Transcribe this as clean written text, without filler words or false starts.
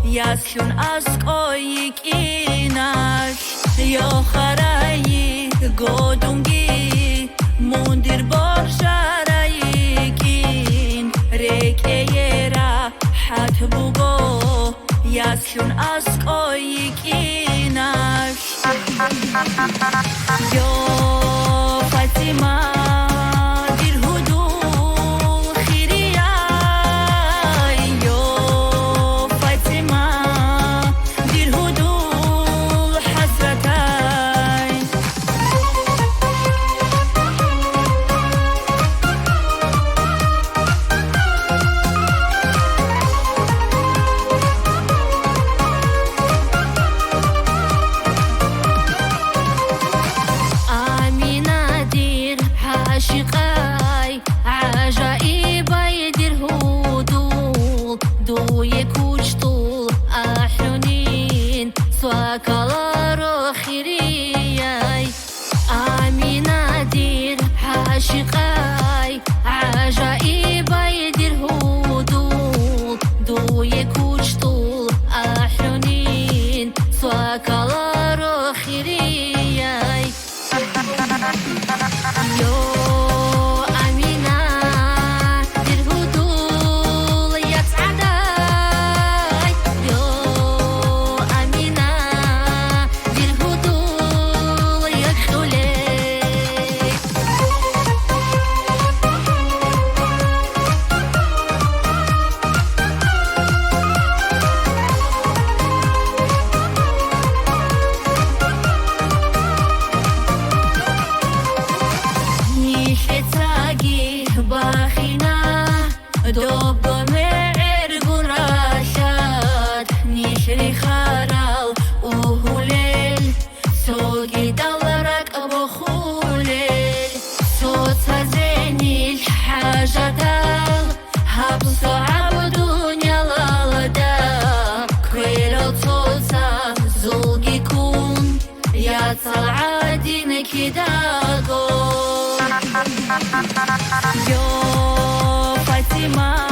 ясхюн аскои кинаш ё хараи годунги мундир боршараи кин рекеера хатбуго ясхюн аскои кинаш ё фатима عاشقای عجایبای در هدول دوی کوچتول احرونین سوکالارو خیریای آمینا دیر عاشقای عجایبای در هدول دوی کوچتول احرونین سوکالارو خیریای yo amina dir hudul yak saday yo amina dir hudul yak khulay باخینا دوب معرگون راشد نیشری خرال اوهولیل سوگی دلرک ابو خولیل صوت زینیل حاجدال حبسو عبدونیا لالدا كويرل توزا زوگی کن یا طلعادین کداغو Yo Fatima